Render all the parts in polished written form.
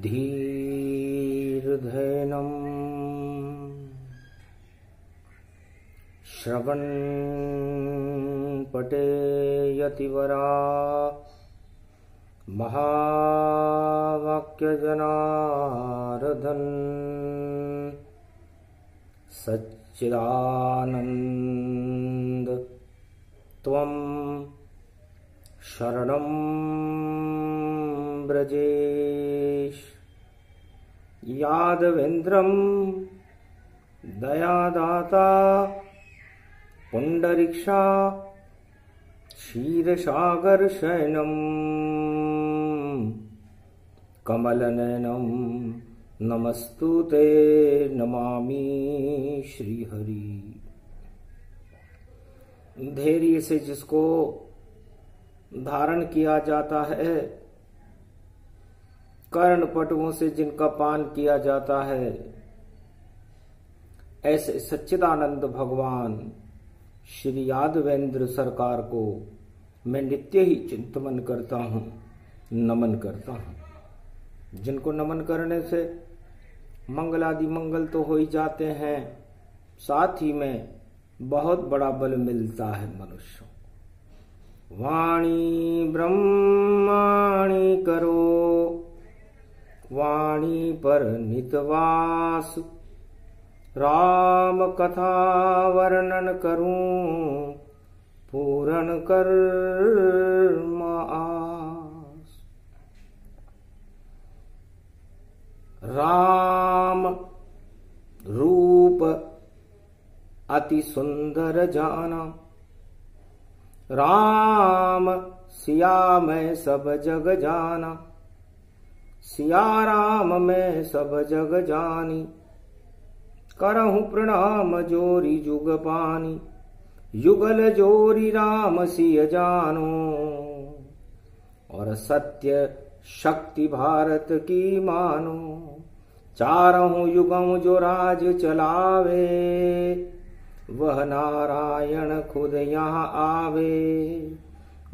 धीर्धैनम् श्रवन् पठेयतिवरा महावाक्यजनार्दन सच्चिदानन्द त्वं शरणं ब्रजेश। यादवेन्द्रं दयादाता पुंडरीक्षा क्षीरसागर शयनम् कमलनयनं नमस्तुते नमामि श्रीहरि। धैर्य से जिसको धारण किया जाता है, कर्ण पटुओं से जिनका पान किया जाता है, ऐसे सच्चिदानंद भगवान श्री यादवेंद्र सरकार को मैं नित्य ही चिंतन करता हूँ, नमन करता हूँ। जिनको नमन करने से मंगलादि मंगल तो हो ही जाते हैं, साथ ही में बहुत बड़ा बल मिलता है मनुष्य। वाणी ब्रह्माणी करो, वाणी पर नितवास, राम कथा वर्णन करूं, पूर्ण कर आस। राम रूप अति सुंदर जाना, राम सिया मैं सब जग जाना, सिया राम मैं सब जग जानी, करहूं प्रणाम जोरी जुग पानी, युगल जोरी राम सिय जानो। और सत्य शक्ति भारत की मानो, चारहूं युगों जो राज चलावे, वह नारायण खुद यहाँ आवे,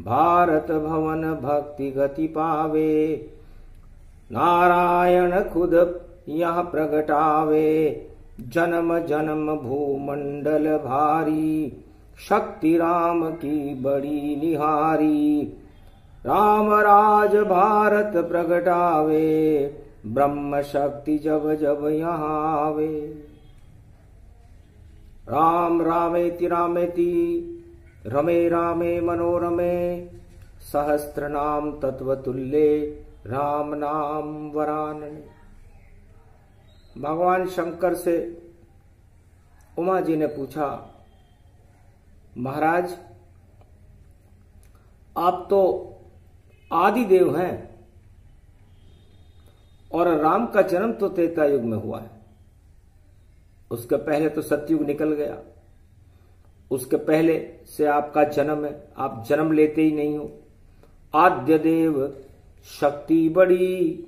भारत भवन भक्ति गति पावे, नारायण खुद यहाँ प्रगटावे, जन्म जन्म भूमंडल भारी, शक्ति राम की बड़ी निहारी, राम राज भारत प्रगटावे, ब्रह्म शक्ति जब जब यहाँ आवे। राम रामेति रामेति रमे रामे मनोरमे, सहस्त्र नाम तत्वतुल्ये राम नाम वरानने। भगवान शंकर से उमा जी ने पूछा, महाराज आप तो आदि देव हैं और राम का जन्म तो त्रेता युग में हुआ है, उसके पहले तो सतयुग निकल गया, उसके पहले से आपका जन्म है, आप जन्म लेते ही नहीं हो। आद्य देव शक्ति बड़ी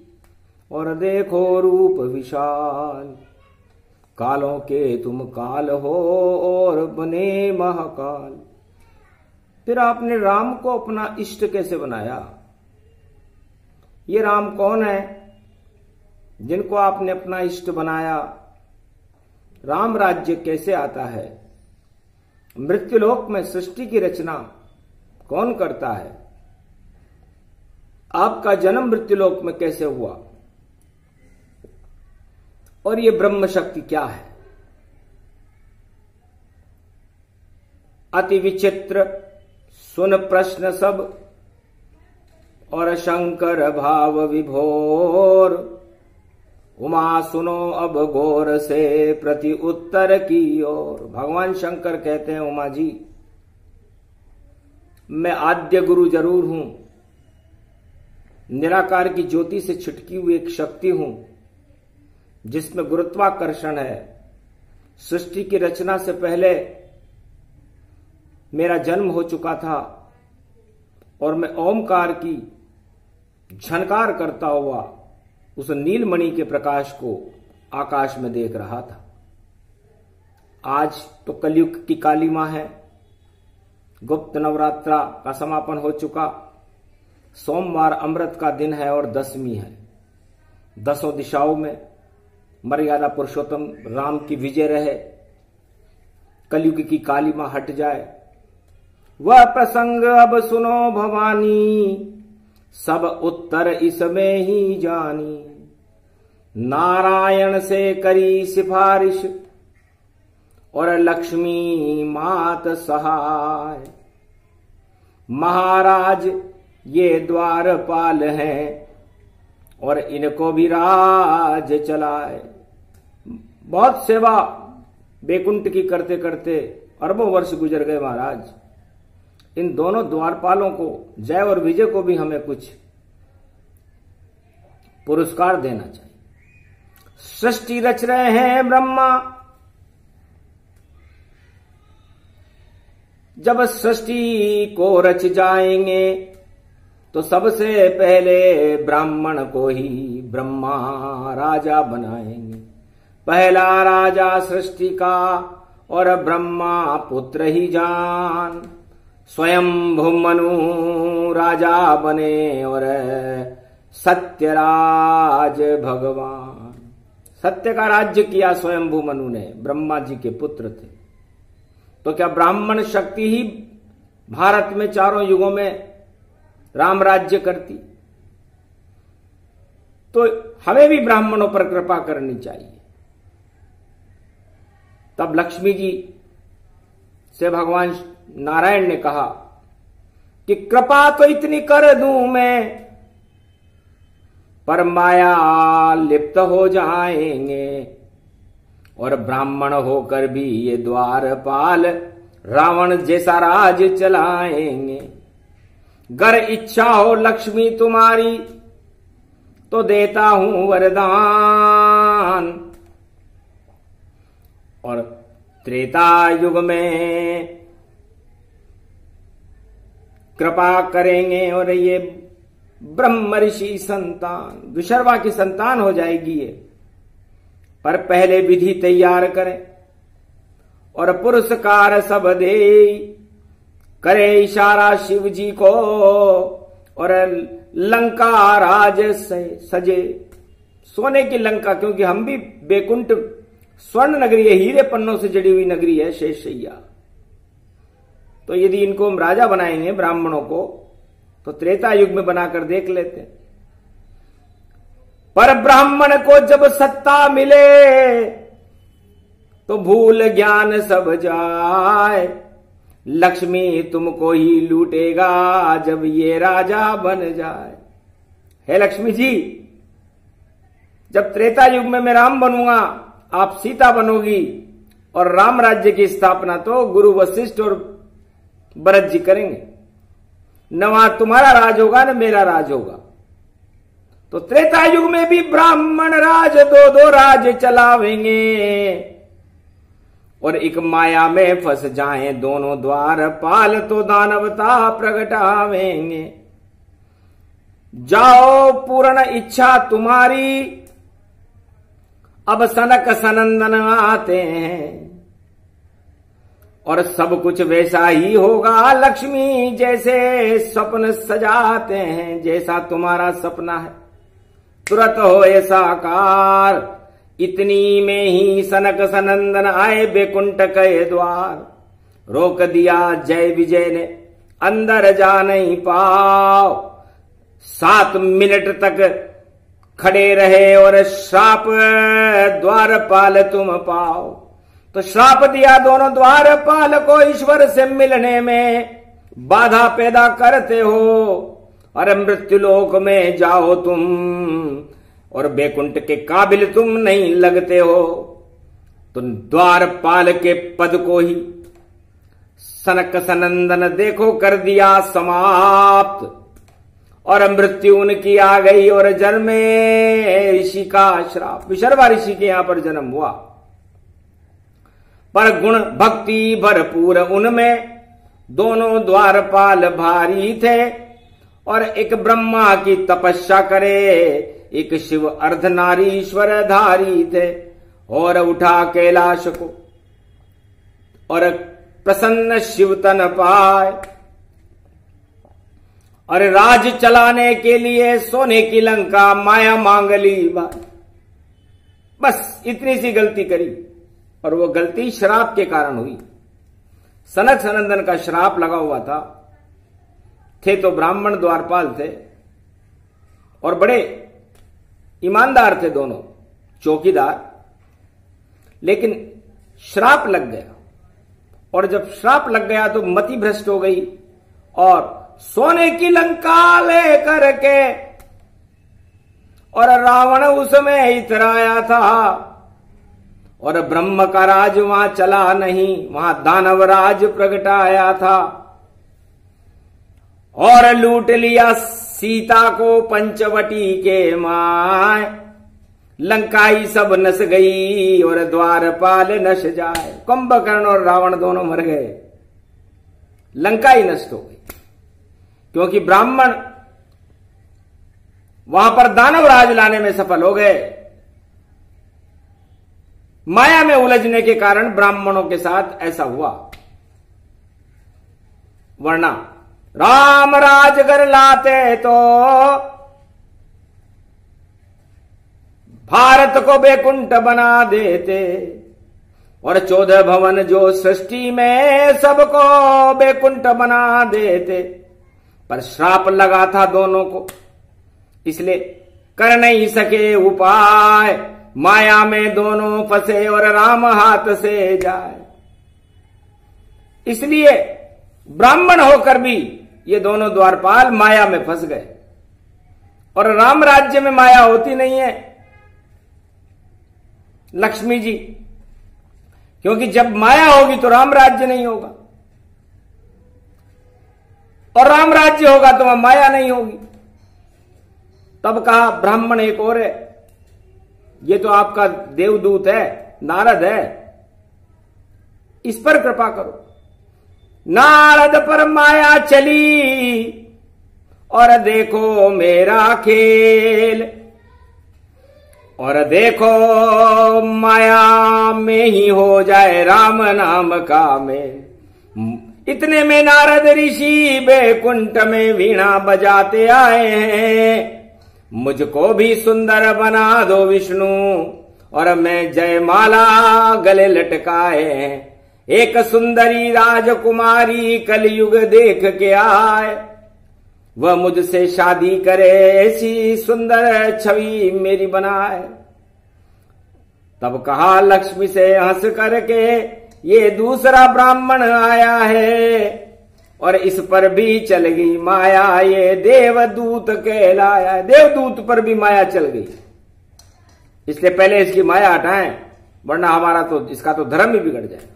और देखो रूप विशाल, कालों के तुम काल हो और बने महाकाल। फिर आपने राम को अपना इष्ट कैसे बनाया? ये राम कौन है जिनको आपने अपना इष्ट बनाया? राम राज्य कैसे आता है? मृत्युलोक में सृष्टि की रचना कौन करता है? आपका जन्म मृत्युलोक में कैसे हुआ? और ये ब्रह्म शक्ति क्या है? अति विचित्र सुन प्रश्न सब, और शंकर भाव विभोर, उमा सुनो अब गौर से प्रति उत्तर की ओर। भगवान शंकर कहते हैं, उमा जी मैं आद्य गुरु जरूर हूं, निराकार की ज्योति से छिटकी हुई एक शक्ति हूं जिसमें गुरुत्वाकर्षण है। सृष्टि की रचना से पहले मेरा जन्म हो चुका था और मैं ओमकार की झनकार करता हुआ उस नीलमणि के प्रकाश को आकाश में देख रहा था। आज तो कलयुग की काली मां है, गुप्त नवरात्रा का समापन हो चुका, सोमवार अमृत का दिन है और दशमी है। 10 दिशाओं में मर्यादा पुरुषोत्तम राम की विजय रहे, कलयुग की कालिमा हट जाए। वह प्रसंग अब सुनो भवानी, सब उत्तर इसमें ही जानी। नारायण से करी सिफारिश और लक्ष्मी मात सहाय। महाराज ये द्वारपाल हैं और इनको भी राज चलाए। बहुत सेवा बैकुंठ की करते करते अरबों वर्ष गुजर गए महाराज। इन दोनों द्वारपालों को, जय और विजय को भी हमें कुछ पुरस्कार देना चाहिए। सृष्टि रच रहे हैं ब्रह्मा, जब सृष्टि को रच जाएंगे तो सबसे पहले ब्राह्मण को ही ब्रह्मा राजा बनाएंगे। पहला राजा सृष्टि का और ब्रह्मा पुत्र ही जान। स्वयंभू मनु राजा बने और सत्यराज भगवान। सत्य का राज्य किया स्वयंभू मनु ने, ब्रह्मा जी के पुत्र थे। तो क्या ब्राह्मण शक्ति ही भारत में चारों युगों में राम राज्य करती? तो हमें भी ब्राह्मणों पर कृपा करनी चाहिए। तब लक्ष्मी जी से भगवान नारायण ने कहा कि कृपा तो इतनी कर दूं मैं, पर माया लिप्त हो जाएंगे और ब्राह्मण होकर भी ये द्वारपाल रावण जैसा राज चलाएंगे। गर इच्छा हो लक्ष्मी तुम्हारी तो देता हूं वरदान। और त्रेता युग में कृपा करेंगे और ये ब्रह्म ऋषि संतान, विशर्वा की संतान हो जाएगी ये। पर पहले विधि तैयार करें और पुरस्कार सब दे। करे इशारा शिव जी को और लंका राज से सजे। सोने की लंका, क्योंकि हम भी बैकुंठ स्वर्ण नगरी है, हीरे पन्नों से जड़ी हुई नगरी है शेषशैया। तो यदि इनको हम राजा बनाएंगे ब्राह्मणों को, तो त्रेता युग में बनाकर देख लेते। पर ब्राह्मण को जब सत्ता मिले तो भूल ज्ञान सब जाए। लक्ष्मी तुमको ही लूटेगा जब ये राजा बन जाए। हे लक्ष्मी जी, जब त्रेता युग में मैं राम बनूंगा, आप सीता बनोगी और राम राज्य की स्थापना तो गुरु वशिष्ठ और भरत जी करेंगे। न वहां तुम्हारा राज होगा न मेरा राज होगा। तो त्रेता युग में भी ब्राह्मण राज दो दो राज चलावेंगे और एक माया में फंस जाएं दोनों द्वारपाल तो दानवता प्रगटावेंगे। जाओ पूर्ण इच्छा तुम्हारी, अब सनक सनंदन आते हैं और सब कुछ वैसा ही होगा। लक्ष्मी जैसे स्वप्न सजाते हैं, जैसा तुम्हारा सपना है तुरंत हो ऐसा कार। इतनी में ही सनक सनंदन आए बैकुंठ के द्वार। रोक दिया जय विजय ने, अंदर जा नहीं पाओ। 7 मिनट तक खड़े रहे और श्राप द्वारपाल तुम पाओ। तो श्राप दिया दोनों द्वारपाल को, ईश्वर से मिलने में बाधा पैदा करते हो और मृत्युलोक में जाओ तुम और बैकुंठ के काबिल तुम नहीं लगते हो। तो द्वारपाल के पद को ही सनक सनंदन देखो कर दिया समाप्त और मृत्यु उनकी आ गई और जन्मे ऋषि का श्राप। विशर्वा ऋषि के यहां पर जन्म हुआ, पर गुण भक्ति भरपूर उनमें दोनों द्वारपाल भारी थे। और एक ब्रह्मा की तपस्या करे, एक शिव अर्धनारीश्वर धारी थे। और उठा कैलाश को और प्रसन्न शिव तन पाए और राज चलाने के लिए सोने की लंका माया मांग ली भाई। बस इतनी सी गलती करी और वो गलती श्राप के कारण हुई। सनक सनंदन का श्राप लगा हुआ था। थे तो ब्राह्मण द्वारपाल थे और बड़े ईमानदार थे दोनों, चौकीदार। लेकिन श्राप लग गया और जब श्राप लग गया तो मति भ्रष्ट हो गई और सोने की लंका ले करके और रावण उसमें इतराया था और ब्रह्म का राज वहां चला नहीं, वहां दानव राज प्रगटाया था और लूट लिया सीता को पंचवटी के माय। लंकाई सब नस गई और द्वारपाल नश जाए। कुंभकर्ण और रावण दोनों मर गए, लंकाई नष्ट हो गई क्योंकि ब्राह्मण वहां पर दानव राज लाने में सफल हो गए। माया में उलझने के कारण ब्राह्मणों के साथ ऐसा हुआ, वरना राम राज अगर लाते तो भारत को बैकुंठ बना देते और 14 भवन जो सृष्टि में सबको बैकुंठ बना देते। पर श्राप लगा था दोनों को, इसलिए कर नहीं सके उपाय। माया में दोनों फंसे और राम हाथ से जाए। इसलिए ब्राह्मण होकर भी ये दोनों द्वारपाल माया में फंस गए और राम राज्य में माया होती नहीं है लक्ष्मी जी, क्योंकि जब माया होगी तो राम राज्य नहीं होगा और राम राज्य होगा तो वहां माया नहीं होगी। तब कहा ब्राह्मण एक और है, ये तो आपका देवदूत है, नारद है, इस पर कृपा करो। नारद पर माया चली और देखो मेरा खेल और देखो माया में ही हो जाए राम नाम का मेल। इतने में नारद ऋषि बैकुंठ में वीणा बजाते आए हैं। मुझको भी सुंदर बना दो विष्णु और मैं जयमाला गले लटकाए। एक सुंदरी राजकुमारी कलयुग देख के आए, वह मुझसे शादी करे, ऐसी सुंदर छवि मेरी बनाए। तब कहा लक्ष्मी से हंस करके, ये दूसरा ब्राह्मण आया है और इस पर भी चल गई माया, ये देवदूत कहलाया। देवदूत पर भी माया चल गई, इसलिए पहले इसकी माया हटाएं, वरना हमारा तो इसका तो धर्म ही बिगड़ जाए।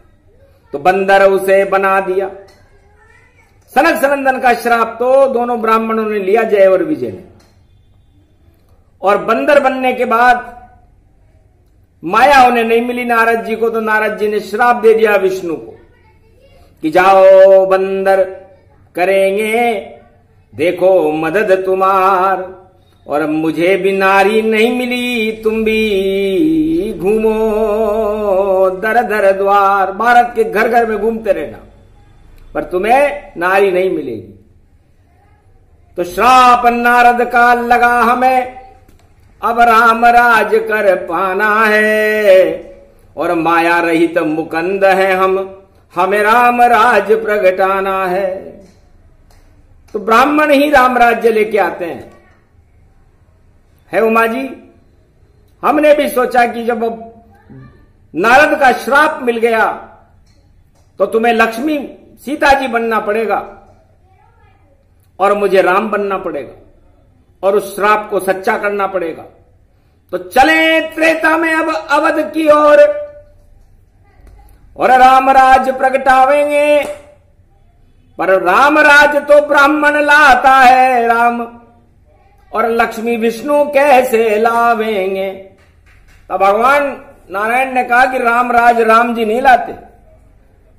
तो बंदर उसे बना दिया। सनक सनंदन का श्राप तो दोनों ब्राह्मणों ने लिया, जय और विजय ने। और बंदर बनने के बाद माया उन्हें नहीं मिली नारद जी को, तो नारद जी ने श्राप दे दिया विष्णु को कि जाओ बंदर करेंगे देखो मदद तुम्हार, और मुझे भी नारी नहीं मिली, तुम भी घूमो दर दर द्वार। भारत के घर घर में घूमते रहना, पर तुम्हें नारी नहीं मिलेगी। तो श्राप नारद का लगा हमें, अब राम राज कर पाना है और माया रहित मुकंद है हम, हमें राम राज प्रगटाना है। तो ब्राह्मण ही राम राज्य लेके आते हैं, है उमा जी। हमने भी सोचा कि जब नारद का श्राप मिल गया तो तुम्हें लक्ष्मी सीता जी बनना पड़ेगा और मुझे राम बनना पड़ेगा और उस श्राप को सच्चा करना पड़ेगा। तो चले त्रेता में अब अवध की ओर और राम राज प्रगटावेंगे। पर राम राज तो ब्राह्मण लाता है राम, और लक्ष्मी विष्णु कैसे लावेंगे। तब भगवान नारायण ने कहा कि राम राज राम जी नहीं लाते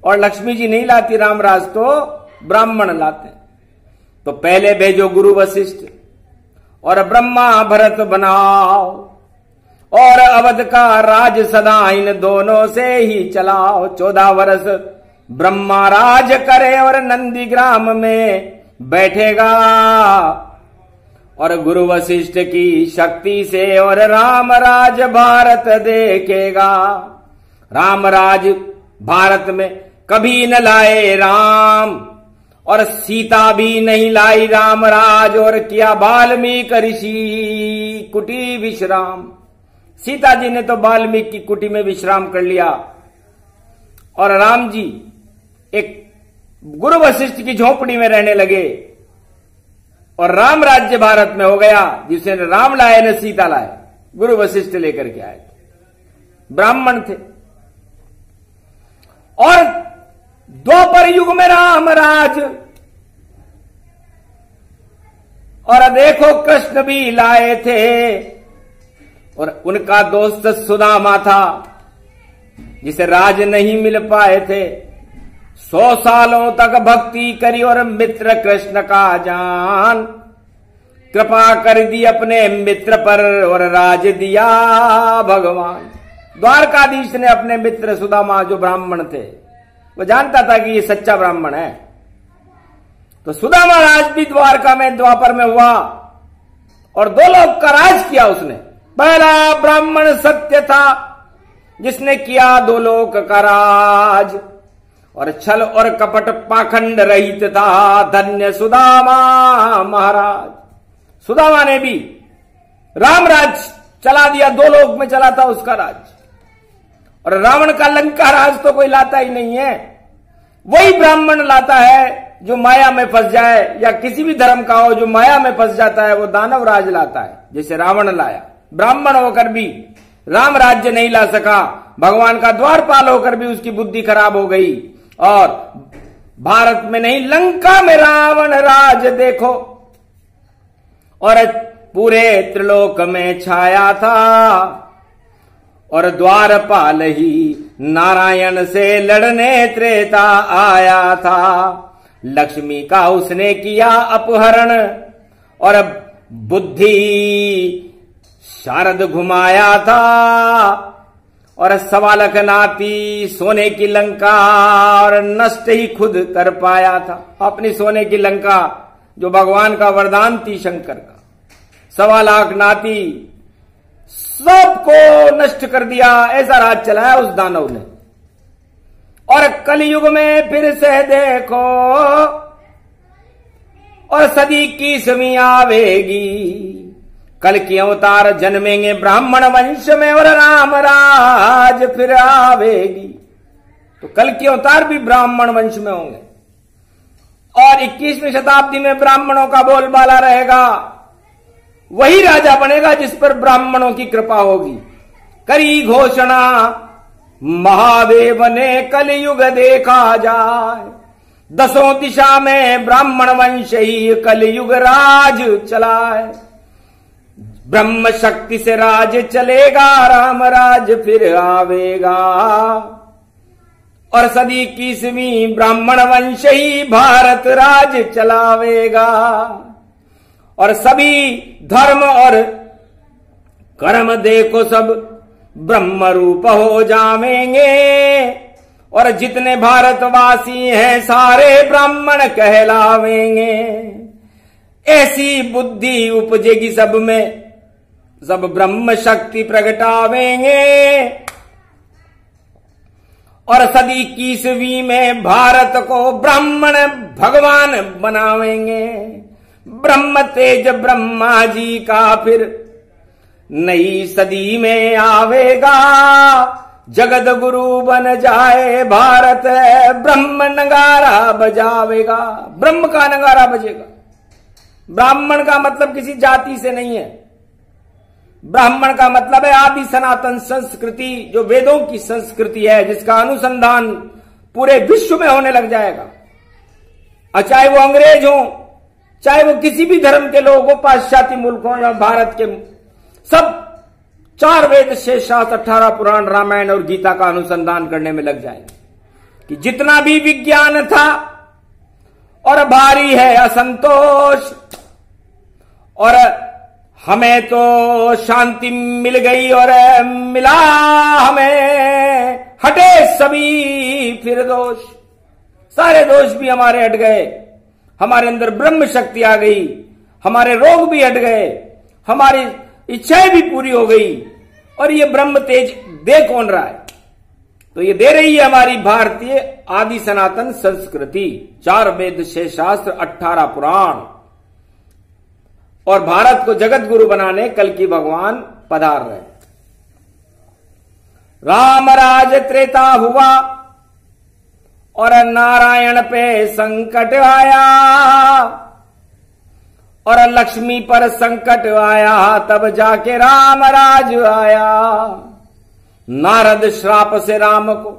और लक्ष्मी जी नहीं लाती, राम राज तो ब्राह्मण लाते। तो पहले भेजो गुरु वशिष्ठ और ब्रह्मा भरत बनाओ और अवध का राज सदा इन दोनों से ही चलाओ। 14 वर्ष ब्रह्मा राज करे और नंदी ग्राम में बैठेगा और गुरु वशिष्ठ की शक्ति से और राम राज भारत देखेगा। राम राज भारत में कभी न लाए राम और सीता भी नहीं लाई राम राज, और किया वाल्मीकि ऋषि कुटी विश्राम। सीता जी ने तो वाल्मीकि की कुटी में विश्राम कर लिया और राम जी एक गुरु वशिष्ठ की झोपड़ी में रहने लगे और राम राज्य भारत में हो गया। जिसे न राम लाए न सीता लाए, गुरु वशिष्ठ लेकर के आए थे, ब्राह्मण थे। और द्वापर युग में राम राज, और देखो कृष्ण भी लाए थे और उनका दोस्त सुदामा था जिसे राज नहीं मिल पाए थे। 100 सालों तक भक्ति करी और मित्र कृष्ण का जान, कृपा कर दी अपने मित्र पर और राज दिया भगवान। द्वारकाधीश ने अपने मित्र सुदामा जो ब्राह्मण थे, वो जानता था कि ये सच्चा ब्राह्मण है, तो सुदामा राज भी द्वारका में द्वापर में हुआ और 2 लोक का राज किया उसने। पहला ब्राह्मण सत्य था जिसने किया 2 लोक का राज, और छल और कपट पाखंड रहित था धन्य सुदामा महाराज। सुदामा ने भी राम राज चला दिया, 2 लोक में चला था उसका राज। और रावण का लंका राज तो कोई लाता ही नहीं है, वही ब्राह्मण लाता है जो माया में फंस जाए, या किसी भी धर्म का हो जो माया में फंस जाता है वो दानव राज लाता है, जैसे रावण लाया। ब्राह्मण होकर भी राम राज्य नहीं ला सका, भगवान का द्वारपाल होकर भी उसकी बुद्धि खराब हो गई और भारत में नहीं लंका में रावण राज देखो, और पूरे त्रिलोक में छाया था। और द्वारपाल ही नारायण से लड़ने त्रेता आया था। लक्ष्मी का उसने किया अपहरण और बुद्धि शारद घुमाया था। और 1.25 लाख नाती सोने की लंका और नष्ट ही खुद कर पाया था। अपनी सोने की लंका जो भगवान का वरदान थी शंकर का, 1.25 लाख नाती सबको नष्ट कर दिया। ऐसा राज चलाया उस दानव ने। और कलयुग में फिर से देखो और सदी की समी आवेगी, कल की अवतार जन्मेंगे ब्राह्मण वंश में और राम राज फिर आवेगी। तो कल की अवतार भी ब्राह्मण वंश में होंगे और 21वीं शताब्दी में ब्राह्मणों का बोलबाला रहेगा। वही राजा बनेगा जिस पर ब्राह्मणों की कृपा होगी। करी घोषणा महादेव ने कलयुग देखा जाए, 10 दिशा में ब्राह्मण वंश ही कलयुग राज चलाए। ब्रह्म शक्ति से राज चलेगा, राम राज फिर आवेगा। और सदी की सवी ब्राह्मण वंश ही भारत राज चलावेगा। और सभी धर्म और कर्म देखो सब ब्रह्म रूप हो जावेंगे। और जितने भारतवासी हैं सारे ब्राह्मण कहलावेंगे। ऐसी बुद्धि उपजेगी सब में, सब ब्रह्म शक्ति प्रगटावेंगे। और सदी की 21वीं में भारत को ब्राह्मण भगवान बनावेंगे। ब्रह्म तेज ब्रह्मा जी का फिर नई सदी में आवेगा। जगत गुरु बन जाए भारत, ब्रह्म नगारा बजावेगा। ब्रह्म का नगारा बजेगा। ब्राह्मण का मतलब किसी जाति से नहीं है। ब्राह्मण का मतलब है आदि सनातन संस्कृति, जो वेदों की संस्कृति है, जिसका अनुसंधान पूरे विश्व में होने लग जाएगा। और चाहे वो अंग्रेज हो, चाहे वो किसी भी धर्म के लोग हो, पाश्चात्य मुल्क हो या भारत के, सब 4 वेद, 6 शास्त्र, 18 पुराण, रामायण और गीता का अनुसंधान करने में लग जाएंगे कि जितना भी विज्ञान था और भारी है असंतोष, और हमें तो शांति मिल गई और मिला हमें, हटे सभी फिर दोष। सारे दोष भी हमारे हट गए। हमारे अंदर ब्रह्म शक्ति आ गई, हमारे रोग भी हट गए, हमारी इच्छाएं भी पूरी हो गई। और ये ब्रह्म तेज दे कौन रहा है? तो ये दे रही है हमारी भारतीय आदि सनातन संस्कृति। 4 वेद, 6 शास्त्र, 18 पुराण। और भारत को जगत गुरु बनाने कल की भगवान पधार रहे। राम राज त्रेता हुआ और नारायण पे संकट आया, और लक्ष्मी पर संकट आया, तब जाके राम राज आया। नारद श्राप से राम को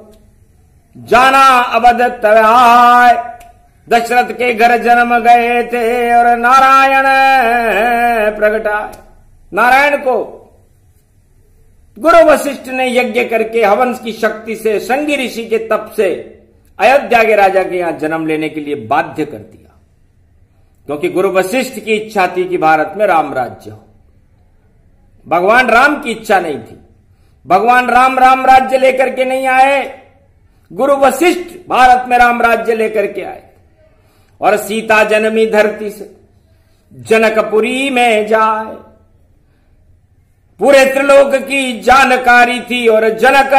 जाना अवध तराय, दशरथ के घर जन्म गए थे और नारायण प्रगटाए। नारायण को गुरु वशिष्ठ ने यज्ञ करके हवन की शक्ति से, श्रृंगी ऋषि के तप से अयोध्या के राजा के यहां जन्म लेने के लिए बाध्य कर दिया, क्योंकि गुरु वशिष्ठ की इच्छा थी कि भारत में राम राज्य हो। भगवान राम की इच्छा नहीं थी। भगवान राम राम राज्य लेकर के नहीं आए, गुरु वशिष्ठ भारत में राम राज्य लेकर के आए। और सीता जन्मी धरती से जनकपुरी में जाए, पूरे त्रिलोक की जानकारी थी और जनक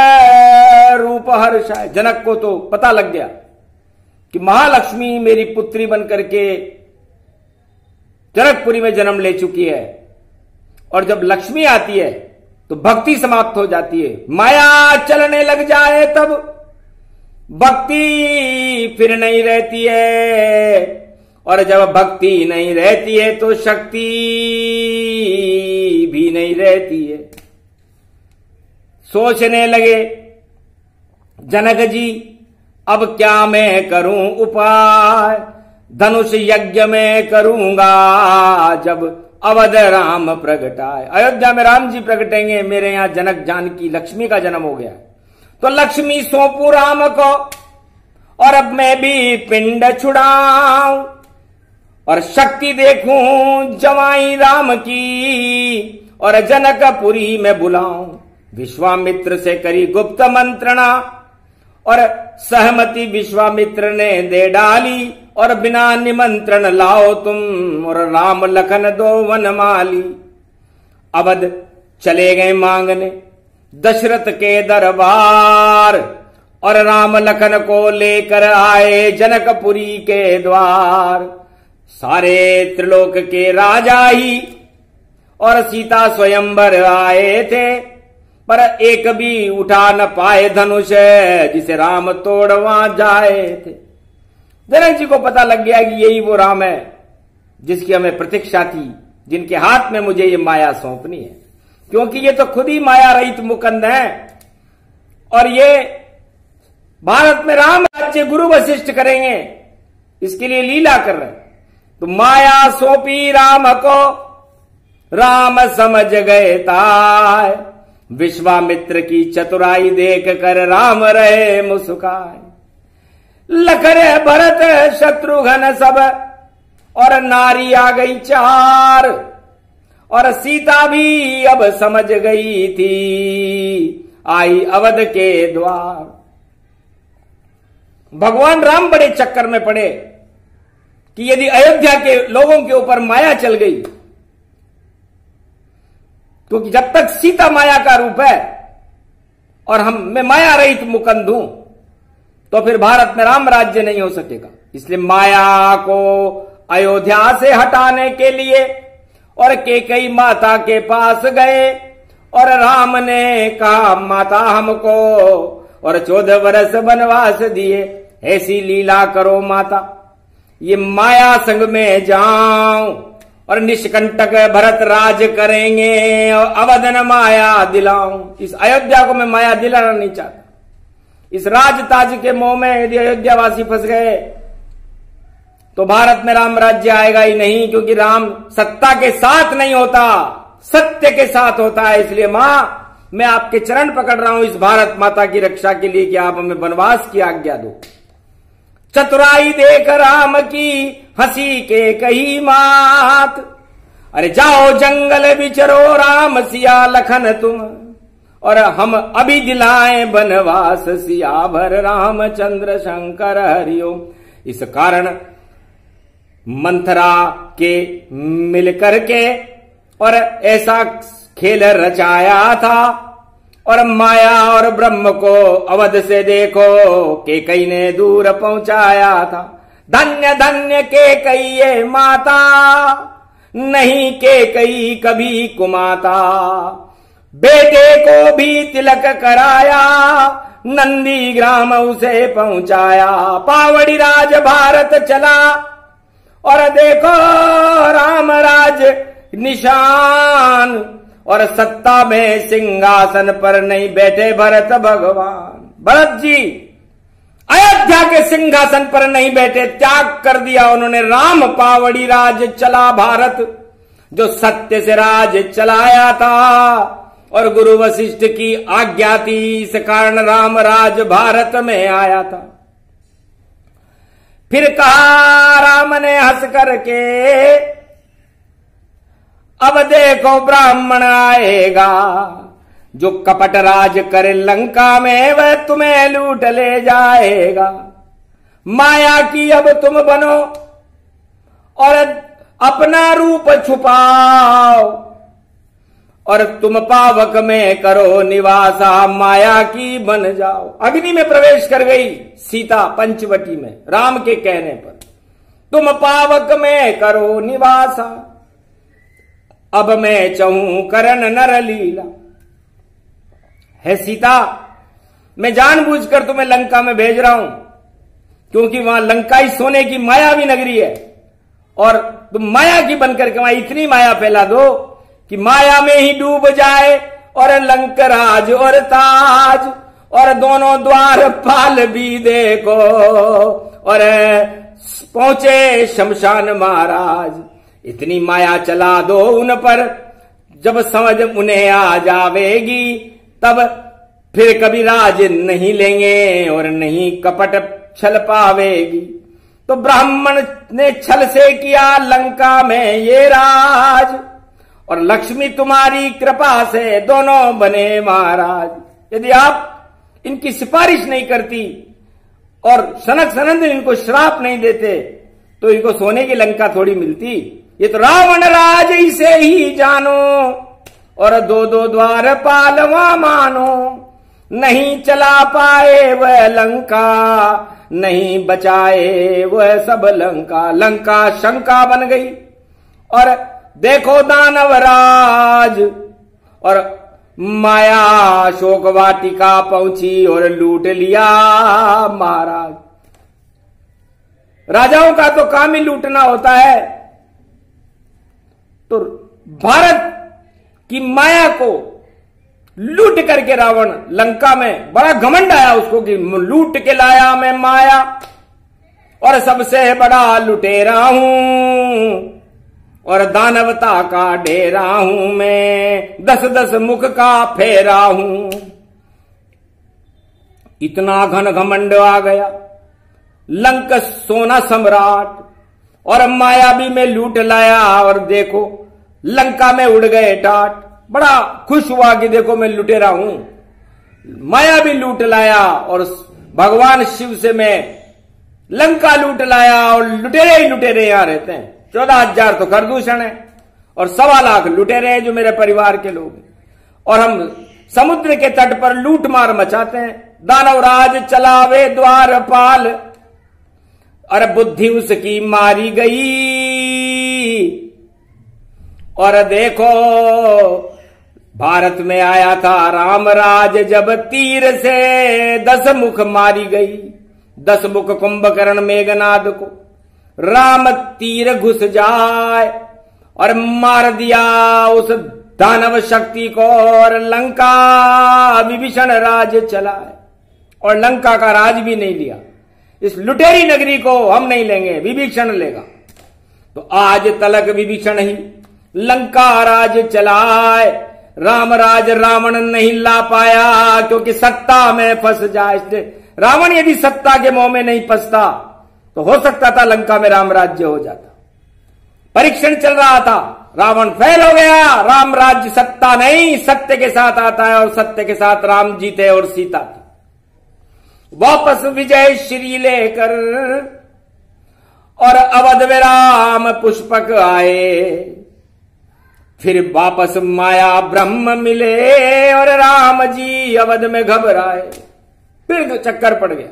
रूप हर्षाए। जनक को तो पता लग गया कि महालक्ष्मी मेरी पुत्री बनकर के जनकपुरी में जन्म ले चुकी है। और जब लक्ष्मी आती है तो भक्ति समाप्त हो जाती है, माया चलने लग जाए तब भक्ति फिर नहीं रहती है। और जब भक्ति नहीं रहती है तो शक्ति भी नहीं रहती है। सोचने लगे जनक जी, अब क्या मैं करूं उपाय, धनुष यज्ञ में करूंगा जब अवध राम प्रगटाए। अयोध्या में राम जी प्रगटेंगे, मेरे यहां जनक जानकी लक्ष्मी का जन्म हो गया, तो लक्ष्मी सौंपू राम को, और अब मैं भी पिंड छुड़ाऊं और शक्ति देखूं जवाई राम की, और जनकपुरी में बुलाऊं। विश्वामित्र से करी गुप्त मंत्रणा और सहमति विश्वामित्र ने दे डाली, और बिना निमंत्रण लाओ तुम और राम लखन 2 वनमाली। अवध चले गए मांगने दशरथ के दरबार, और राम लखन को लेकर आए जनकपुरी के द्वार। सारे त्रिलोक के राजा ही और सीता स्वयंवर आए थे, पर एक भी उठा न पाए धनुष जिसे राम तोड़वा जाए थे। जनक जी को पता लग गया कि यही वो राम है जिसकी हमें प्रतीक्षा थी, जिनके हाथ में मुझे ये माया सौंपनी है, क्योंकि ये तो खुद ही माया रहित मुकंद है। और ये भारत में राम राज्य गुरु वशिष्ठ करेंगे, इसके लिए लीला कर रहे हैं। तो माया सौंपी राम को, राम समझ गए ताय, विश्वामित्र की चतुराई देख कर राम रहे मुस्काए। लखन भरत शत्रुघ्न सब और नारी आ गई 4, और सीता भी अब समझ गई थी, आई अवध के द्वार। भगवान राम बड़े चक्कर में पड़े कि यदि अयोध्या के लोगों के ऊपर माया चल गई, क्योंकि जब तक सीता माया का रूप है और मैं माया रहित मुकंद हूं, तो फिर भारत में राम राज्य नहीं हो सकेगा। इसलिए माया को अयोध्या से हटाने के लिए और कैकेयी माता के पास गए, और राम ने कहा माता हमको और 14 वर्ष वनवास दिए, ऐसी लीला करो माता, ये माया संग में जाऊं और निष्कंटक भरत राज करेंगे और अवधन माया दिलाऊं। इस अयोध्या को मैं माया दिलाना नहीं चाहता। इस राज ताज के मोह में यदि अयोध्यावासी फंस गए तो भारत में राम राज्य आएगा ही नहीं, क्योंकि राम सत्ता के साथ नहीं होता, सत्य के साथ होता है। इसलिए मां, मैं आपके चरण पकड़ रहा हूं इस भारत माता की रक्षा के लिए कि आप हमें वनवास की आज्ञा दो। चतुराई देख राम की हंसी के कही मात, अरे जाओ जंगल बिचरो राम सिया लखन तुम, और हम अभी दिलाएं वनवास सिया भर रामचंद्र शंकर हरिओम। इस कारण मंथरा के मिलकर के और ऐसा खेल रचाया था। और माया और ब्रह्म को अवध से देखो कैकेयी ने दूर पहुंचाया था। धन्य धन्य कैकेयी ये माता, नहीं कैकेयी कभी कुमाता। बेटे को भी तिलक कराया, नंदी ग्राम उसे पहुंचाया। पावड़ी राज भारत चला और देखो राम राज निशान। और सत्ता में सिंहासन पर नहीं बैठे भरत भगवान। भरत जी अयोध्या के सिंहासन पर नहीं बैठे, त्याग कर दिया उन्होंने। राम पावड़ी राज चला भारत, जो सत्य से राज चलाया था। और गुरु वशिष्ठ की आज्ञा थी, इस कारण राम राज भारत में आया था। फिर कहा राम ने हंस करके, अब देखो ब्राह्मण आएगा, जो कपट राज करे लंका में वह तुम्हें लूट ले जाएगा। माया की अब तुम बनो और अपना रूप छुपाओ, और तुम पावक में करो निवासा, माया की बन जाओ। अग्नि में प्रवेश कर गई सीता पंचवटी में राम के कहने पर। तुम पावक में करो निवासा, अब मैं चाहूं करन नर लीला। है सीता, मैं जानबूझकर तुम्हें लंका में भेज रहा हूं, क्योंकि वहां लंका ही सोने की माया भी नगरी है। और तुम माया की बनकर के वहां इतनी माया फैला दो कि माया में ही डूब जाए। और लंकराज और ताज और दोनों द्वार पाल भी देखो, और पहुंचे शमशान महाराज। इतनी माया चला दो उन पर, जब समझ उन्हें आ जावेगी तब फिर कभी राज नहीं लेंगे और नहीं कपट छल पावेगी। तो ब्राह्मण ने छल से किया लंका में ये राज, और लक्ष्मी तुम्हारी कृपा से दोनों बने महाराज। यदि आप इनकी सिफारिश नहीं करती और सनक सनंदन इनको श्राप नहीं देते तो इनको सोने की लंका थोड़ी मिलती। ये तो रावण राज इसे ही जानो, और दो दो द्वार पालवा मानो। नहीं चला पाए वह लंका, नहीं बचाए वह सब लंका। लंका शंका बन गई। और देखो दानवराज और माया शोक वाटिका पहुंची और लूट लिया महाराज। राजाओं का तो काम ही लूटना होता है। तो भारत की माया को लूट करके रावण लंका में, बड़ा घमंड आया उसको कि लूट के लाया मैं माया, और सबसे बड़ा लुटेरा हूं, और दानवता का डेरा हूं मैं, 10-10 मुख का फेरा हूं। इतना घन घमंड आ गया। लंक सोना सम्राट और माया भी में लूट लाया, और देखो लंका में उड़ गए टाट। बड़ा खुश हुआ कि देखो मैं लुटेरा हूं, माया भी लूट लाया, और भगवान शिव से मैं लंका लूट लाया, और लुटेरे ही लुटेरे यहां रहते हैं। 14,000 तो खरदूषण है, और 1.25 लाख लुटेरे हैं जो मेरे परिवार के लोग हैं। और हम समुद्र के तट पर लूट मार मचाते हैं। दानवराज चलावे द्वारपाल, और बुद्धि उसकी मारी गई। और देखो भारत में आया था रामराज, जब तीर से 10 मुख मारी गई। 10 मुख कुंभकर्ण मेघनाद को राम तीर घुस जाए, और मार दिया उस दानव शक्ति को, और लंका विभीषण राज चलाए, और लंका का राज भी नहीं लिया। इस लुटेरी नगरी को हम नहीं लेंगे, विभीषण लेगा। तो आज तलक विभीषण ही लंका राज चलाए। रामराज रावण नहीं ला पाया, क्योंकि सत्ता में फंस जाए। रावण यदि सत्ता के मोह में नहीं फंसता तो हो सकता था लंका में राम राज्य हो जाता। परीक्षण चल रहा था, रावण फेल हो गया। राम राज्य सत्ता नहीं, सत्य के साथ आता है, और सत्य के साथ राम जी थे और सीता थी। वापस विजय श्री लेकर और अवध में राम पुष्पक आए। फिर वापस माया ब्रह्म मिले और राम जी अवध में घबराए। फिर तो चक्कर पड़ गया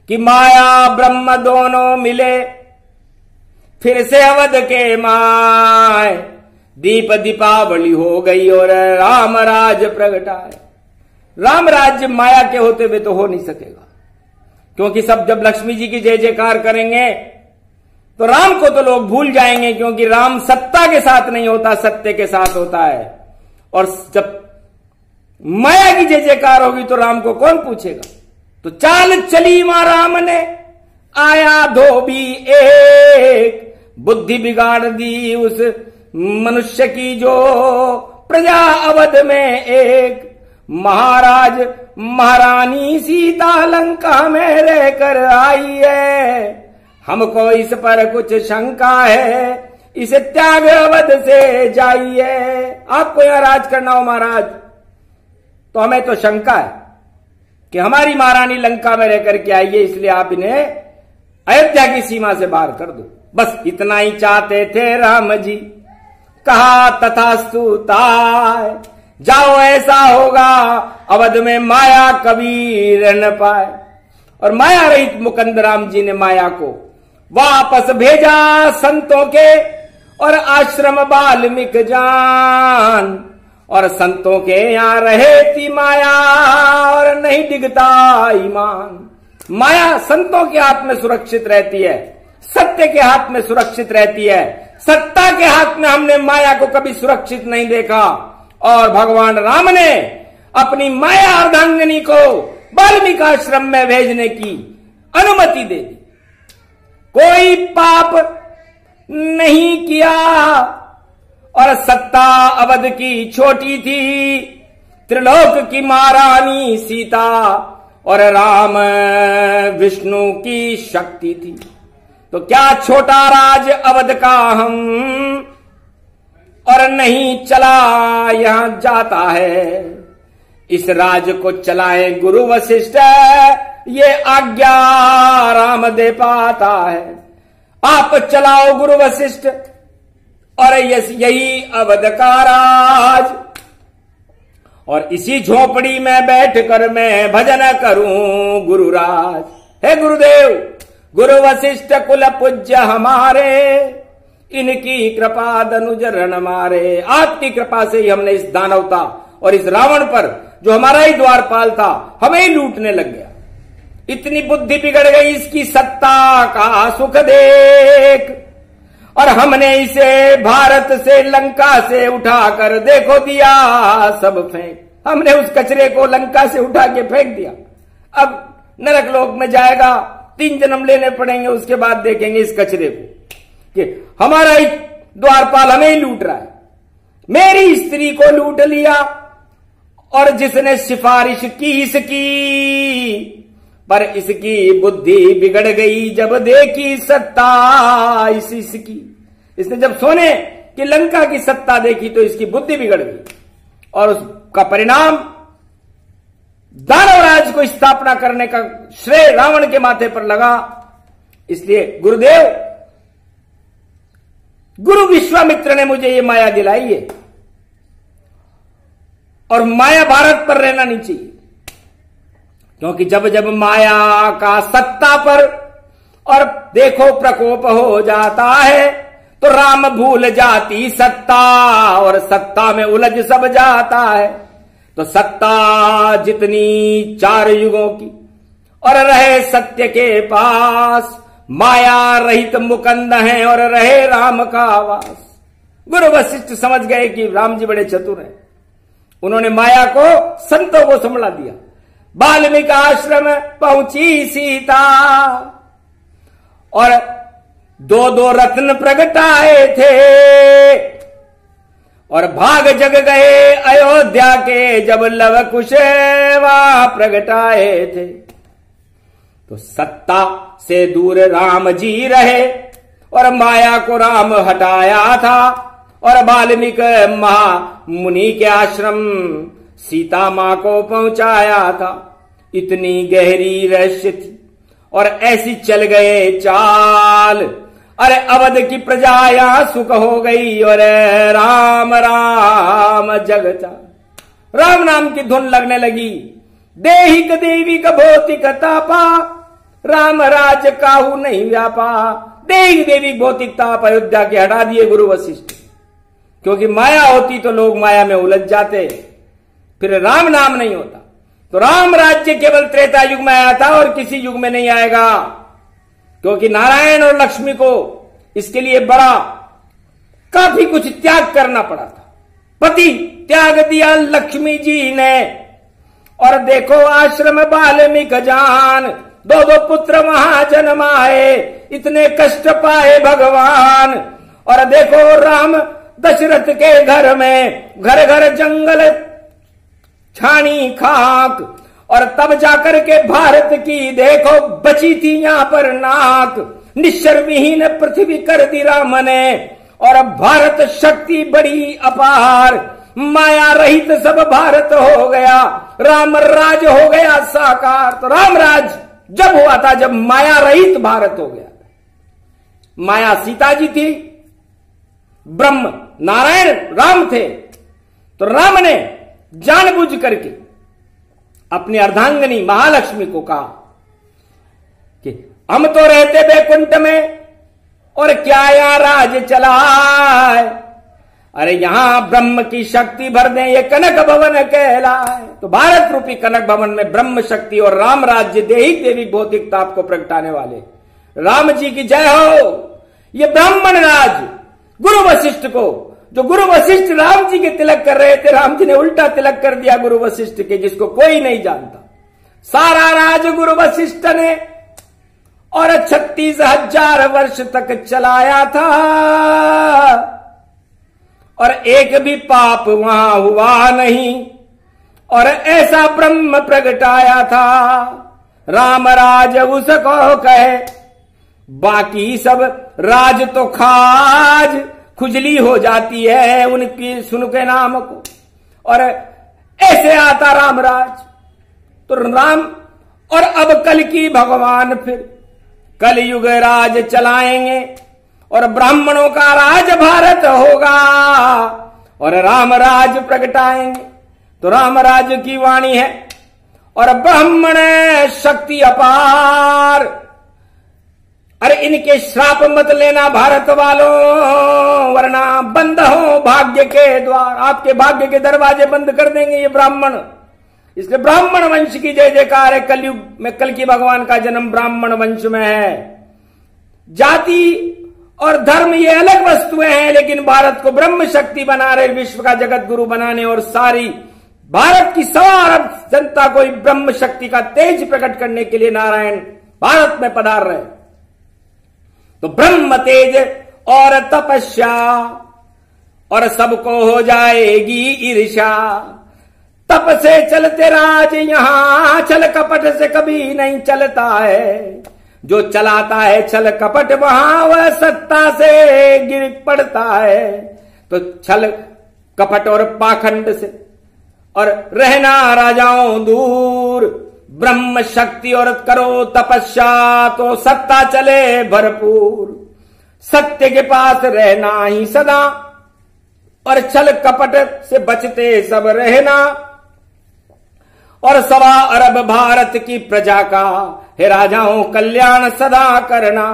कि माया ब्रह्म दोनों मिले। फिर से अवध के माय दीप दीपावली हो गई और राम राज प्रगटाए। राम राज्य माया के होते हुए तो हो नहीं सकेगा, क्योंकि सब जब लक्ष्मी जी की जय जयकार करेंगे तो राम को तो लोग भूल जाएंगे, क्योंकि राम सत्ता के साथ नहीं होता, सत्य के साथ होता है। और जब माया की जय जयकार होगी तो राम को कौन पूछेगा। तो चाल चली मां राम ने, आया धोबी एक, बुद्धि बिगाड़ दी उस मनुष्य की जो प्रजा अवध में एक। महाराज महारानी सीता लंका में रहकर आई है, हमको इस पर कुछ शंका है, इसे त्याग अवध से जाइए। आपको यहां राज करना हो महाराज, तो हमें तो शंका है कि हमारी महारानी लंका में रहकर के आई है, इसलिए आप इन्हें अयोध्या की सीमा से बाहर कर दो। बस इतना ही चाहते थे राम जी। कहा तथास्तु ताय, जाओ ऐसा होगा अवध में माया कभी रह न पाए। और माया रहित मुकुंद राम जी ने माया को वापस भेजा संतों के और आश्रम वाल्मीकि जान। और संतों के यहां रहे थी माया और नहीं डिगता ईमान। माया संतों के हाथ में सुरक्षित रहती है, सत्य के हाथ में सुरक्षित रहती है। सत्ता के हाथ में हमने माया को कभी सुरक्षित नहीं देखा। और भगवान राम ने अपनी माया अर्धांगिनी को वाल्मीकि आश्रम में भेजने की अनुमति दे दी। कोई पाप नहीं किया और सत्ता अवध की छोटी थी, त्रिलोक की महारानी सीता और राम विष्णु की शक्ति थी। तो क्या छोटा राज अवध का हम और नहीं चला यहां जाता है। इस राज को चलाए गुरु वशिष्ठ, ये आज्ञा राम दे पाता है। आप चलाओ गुरु वशिष्ठ और यही अवध का राज। और इसी झोपड़ी में बैठकर मैं भजन करूं गुरुराज। हे गुरुदेव, गुरु वशिष्ठ कुल पूज्य हमारे, इनकी कृपा दनुज रण मारे। आपकी कृपा से ही हमने इस दानवता और इस रावण पर, जो हमारा ही द्वारपाल था, हमें ही लूटने लग गया। इतनी बुद्धि बिगड़ गई इसकी सत्ता का सुख देख। और हमने इसे भारत से लंका से उठाकर देखो दिया सब फेंक। हमने उस कचरे को लंका से उठा के फेंक दिया। अब नरक लोक में जाएगा, 3 जन्म लेने पड़ेंगे, उसके बाद देखेंगे इस कचरे को कि हमारा ही द्वारपाल हमें ही लूट रहा है। मेरी स्त्री को लूट लिया और जिसने सिफारिश की इसकी, पर इसकी बुद्धि बिगड़ गई जब देखी सत्ता इसकी। इसने जब सोने की लंका की सत्ता देखी तो इसकी बुद्धि बिगड़ गई और उसका परिणाम दानवराज को स्थापना करने का श्रेय रावण के माथे पर लगा। इसलिए गुरुदेव, गुरु विश्वामित्र ने मुझे ये माया दिलाई है और माया भारत पर रहना नहीं चाहिए, क्योंकि जब जब माया का सत्ता पर और देखो प्रकोप हो जाता है तो राम भूल जाती सत्ता और सत्ता में उलझ सब जाता है। तो सत्ता जितनी 4 युगों की और रहे सत्य के पास, माया रहित मुकुंद है और रहे राम का वास। गुरु वशिष्ठ समझ गए कि राम जी बड़े चतुर हैं। उन्होंने माया को संतों को संभला दिया। वाल्मीकि आश्रम पहुंची सीता और 2 रत्न प्रगटाए थे और भाग जग गए अयोध्या के जब लव कुश वहां प्रगटाए थे। तो सत्ता से दूर राम जी रहे और माया को राम हटाया था और वाल्मीकि महामुनि के आश्रम सीता मां को पहुंचाया था। इतनी गहरी रहस्य थी और ऐसी चल गए चाल। अरे अवध की प्रजा यहां सुख हो गई और राम राम जगचाल। राम नाम की धुन लगने लगी। देहिक देवी का भौतिक तापा, राम राज काहू नहीं व्यापा। देहिक देवी भौतिक ताप अयोध्या के हटा दिए गुरु वशिष्ठ, क्योंकि माया होती तो लोग माया में उलझ जाते, फिर राम नाम नहीं होता। तो राम राज्य केवल त्रेता युग में आया था और किसी युग में नहीं आएगा, क्योंकि नारायण और लक्ष्मी को इसके लिए बड़ा काफी कुछ त्याग करना पड़ा था। पति त्याग दिया लक्ष्मी जी ने, और देखो आश्रम वाल्मीक जान, दो दो पुत्र वहां जन्माए, इतने कष्ट पाए भगवान। और देखो राम दशरथ के घर में घर घर जंगल छानी खाक, और तब जाकर के भारत की देखो बची थी यहां पर नाक। निश्चर विहीन पृथ्वी कर दी राम ने, और अब भारत शक्ति बड़ी अपार। माया रहित सब भारत हो गया, राम राज हो गया साकार। तो राम राज जब हुआ था जब माया रहित भारत हो गया। माया सीता जी थी, ब्रह्म नारायण राम थे। तो राम ने जानबूझ करके अपनी अर्धांगिनी महालक्ष्मी को कहा कि हम तो रहते बैकुंठ में और क्या यहां राज चलाए, अरे यहां ब्रह्म की शक्ति भर दें, ये कनक भवन कहलाए। तो भारत रूपी कनक भवन में ब्रह्म शक्ति और राम राज्य देहिक देवी भौतिक ताप को प्रगटाने वाले राम जी की जय हो। ये ब्राह्मण राज गुरु वशिष्ठ को, जो गुरु वशिष्ठ राम जी के तिलक कर रहे थे, राम जी ने उल्टा तिलक कर दिया गुरु वशिष्ठ के, जिसको कोई नहीं जानता। सारा राज गुरु वशिष्ठ ने और 36,000 वर्ष तक चलाया था, और एक भी पाप वहां हुआ नहीं, और ऐसा ब्रह्म प्रगटाया था। राम राज उसको कहे, बाकी सब राज तो खाज, खुजली हो जाती है उनकी सुन के नाम को, और ऐसे आता राम राज। तो राम और अब कल की भगवान फिर कलयुग राज चलाएंगे, और ब्राह्मणों का राज भारत होगा, और राम राज प्रगटाएंगे। तो राम राज की वाणी है, और ब्राह्मण शक्ति अपार। अरे इनके श्राप मत लेना भारत वालों, वरना बंद हो भाग्य के द्वार, आपके भाग्य के दरवाजे बंद कर देंगे ये ब्राह्मण। इसलिए ब्राह्मण वंश की जय जयकार है। कलयुग में कल की भगवान का जन्म ब्राह्मण वंश में है। जाति और धर्म ये अलग वस्तुएं हैं, लेकिन भारत को ब्रह्म शक्ति बना रहे, विश्व का जगत गुरु बनाने, और सारी भारत की 1.25 अरब जनता को ब्रह्म शक्ति का तेज प्रकट करने के लिए नारायण भारत में पधार रहे। तो ब्रह्म तेज और तपस्या, और सबको हो जाएगी ईर्ष्या। तप से चलते राज यहां, छल कपट से कभी नहीं चलता है। जो चलाता है छल कपट वहां, वह सत्ता से गिर पड़ता है। तो छल कपट और पाखंड से और रहना राजाओं दूर, ब्रह्म शक्ति और करो तपस्या, तो सत्ता चले भरपूर। सत्य के पास रहना ही सदा, और छल कपट से बचते सब रहना। और 1.25 अरब भारत की प्रजा का हे राजाओं कल्याण सदा करना,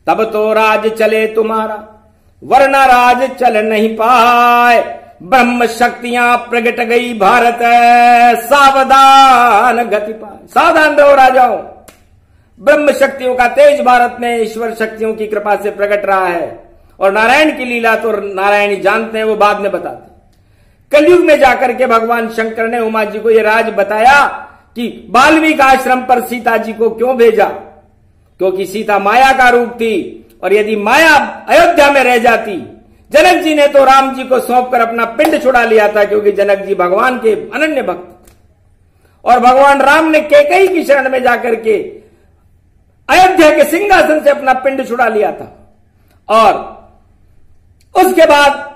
तब तो राज चले तुम्हारा, वरना राज चल नहीं पाए। ब्रह्म शक्तियां प्रगट गई भारत, सावधान गति पाए। सावधान रहो राजाओं, ब्रह्म शक्तियों का तेज भारत में ईश्वर शक्तियों की कृपा से प्रकट रहा है। और नारायण की लीला तो नारायण ही जानते हैं, वो बाद में बताते हैं। कलयुग में जाकर के भगवान शंकर ने उमा जी को यह राज बताया कि वाल्मीकि आश्रम पर सीता जी को क्यों भेजा, क्योंकि सीता माया का रूप थी, और यदि माया अयोध्या में रह जाती, जनक जी ने तो राम जी को सौंपकर अपना पिंड छुड़ा लिया था, क्योंकि जनक जी भगवान के अनन्य भक्त थे। और भगवान राम ने कैकेयी की शरण में जाकर के अयोध्या के सिंहासन से अपना पिंड छुड़ा लिया था। और उसके बाद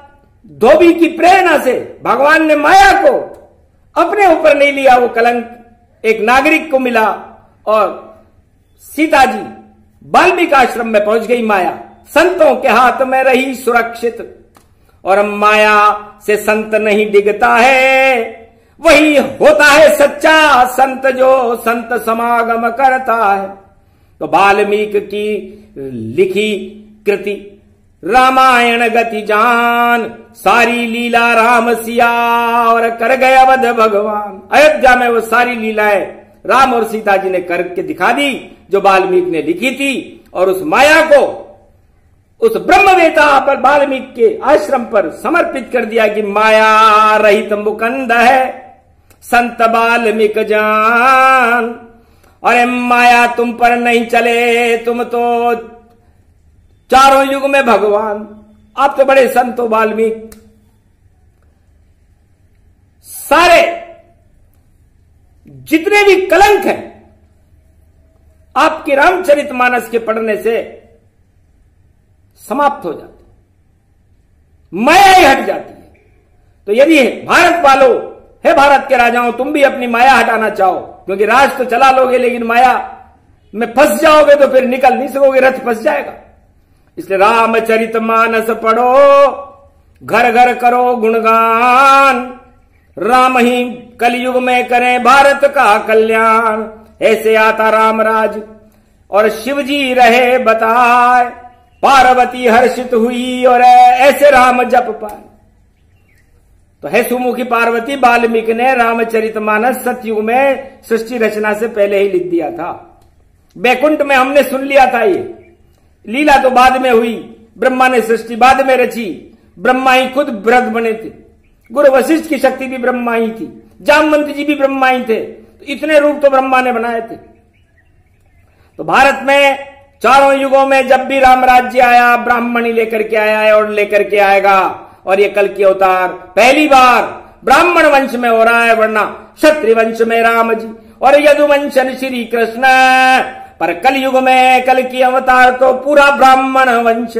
धोबी की प्रेरणा से भगवान ने माया को अपने ऊपर नहीं लिया, वो कलंक एक नागरिक को मिला, और सीता जी वाल्मीकि आश्रम में पहुंच गई माया, संतों के हाथ में रही सुरक्षित, और माया से संत नहीं डिगता है, वही होता है सच्चा संत जो संत समागम करता है। तो वाल्मीकि की लिखी कृति रामायण गति जान, सारी लीला राम सिया और कर गए अवध भगवान। अयोध्या में वो सारी लीलाएं राम और सीता जी ने करके दिखा दी जो वाल्मीकि ने लिखी थी, और उस माया को उस ब्रह्मवेता पर वाल्मीकि के आश्रम पर समर्पित कर दिया कि माया रहित मुकंद है संत वाल्मीकि जान। अरे माया तुम पर नहीं चले, तुम तो चारों युग में भगवान, आप तो बड़े संत हो वाल्मीकि। सारे जितने भी कलंक हैं आपके रामचरितमानस के पढ़ने से समाप्त हो जाते, माया ही हट जाती है। तो यदि भारत वालों, हे भारत के राजाओं, तुम भी अपनी माया हटाना चाहो, क्योंकि राज तो चला लोगे लेकिन माया में फंस जाओगे तो फिर निकल नहीं सकोगे, रथ फंस जाएगा। इसलिए रामचरितमानस पढ़ो, घर घर करो गुणगान, राम ही कलयुग में करें भारत का कल्याण। ऐसे आता रामराज और शिव जी रहे बताए, पार्वती हर्षित हुई और ऐसे राम जप पाए। तो है सुमुखी पार्वती, वाल्मीकि ने रामचरितमानस सतयुग में सृष्टि रचना से पहले ही लिख दिया था। बैकुंठ में हमने सुन लिया था, ये लीला तो बाद में हुई, ब्रह्मा ने सृष्टि बाद में रची, ब्रह्मा ही खुद बृहद बने थे, गुरु वशिष्ठ की शक्ति भी ब्रह्मा ही थी, जामवंत जी भी ब्रह्मा ही थे, तो इतने रूप तो ब्रह्मा ने बनाए थे। तो भारत में चारों युगों में जब भी राम राज्य आया, ब्राह्मण ही लेकर के आया है और लेकर के आएगा। और ये कल की अवतार पहली बार ब्राह्मण वंश में हो रहा है, वरना क्षत्रिय वंश में राम जी और यदुवंशन श्री कृष्ण, पर कल युग में कल की अवतार तो पूरा ब्राह्मण वंश,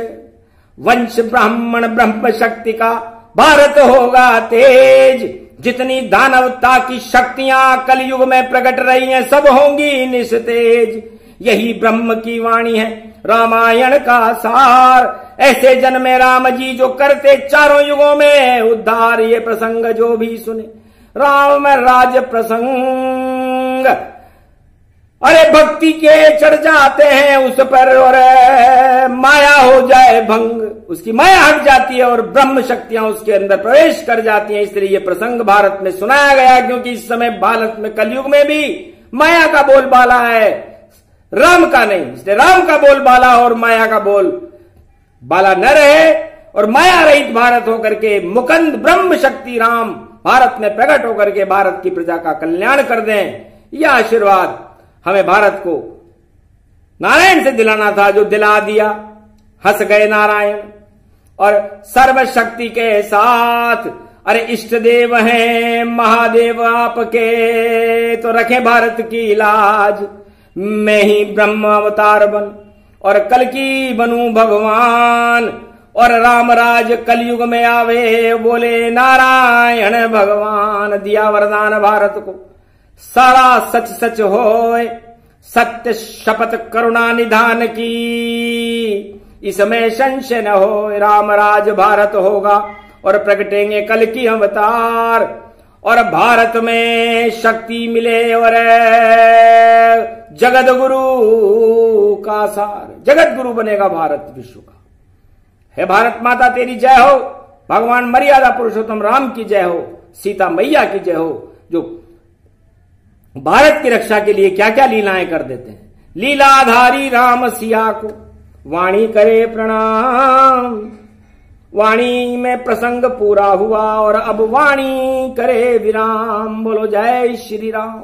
वंश ब्राह्मण ब्रह्म शक्ति का भारत होगा तेज। जितनी दानवता की शक्तियां कलयुग में प्रकट रही हैं सब होंगी निस्तेज। यही ब्रह्म की वाणी है रामायण का सार, ऐसे जन्मे राम जी जो करते चारों युगों में उद्धार। ये प्रसंग जो भी सुने राम राज प्रसंग, अरे भक्ति के चढ़ जाते हैं उस पर और माया हो जाए भंग, उसकी माया हट जाती है और ब्रह्म शक्तियां उसके अंदर प्रवेश कर जाती हैं। इसलिए ये प्रसंग भारत में सुनाया गया, क्योंकि इस समय भारत में कलयुग में भी माया का बोलबाला है, राम का नहीं। इसलिए राम का बोलबाला और माया का बोलबाला न रहे और माया रहित भारत होकर के मुकंद ब्रह्म शक्ति राम भारत में प्रकट होकर के भारत की प्रजा का कल्याण कर दें। यह आशीर्वाद हमें भारत को नारायण से दिलाना था, जो दिला दिया। हंस गए नारायण और सर्वशक्ति के साथ, अरे इष्ट देव हैं महादेव आपके, तो रखें भारत की लाज। मैं ही ब्रह्म अवतार बन और कल की बनूं भगवान, और रामराज कलयुग में आवे, बोले नारायण भगवान। दिया वरदान भारत को, सारा सच सच होए, सत्य शपथ करुणा निधान की, इसमें संशय न हो। रामराज भारत होगा और प्रगटेंगे कल की अवतार, और भारत में शक्ति मिले और जगत गुरु का सार, जगत गुरु बनेगा भारत विश्व का। हे भारत माता तेरी जय हो, भगवान मर्यादा पुरुषोत्तम राम की जय हो, सीता मैया की जय हो, जो भारत की रक्षा के लिए क्या क्या लीलाएं कर देते हैं। लीलाधारी राम सिया को वाणी करे प्रणाम। वाणी में प्रसंग पूरा हुआ और अब वाणी करे विराम। बोलो जय श्री राम।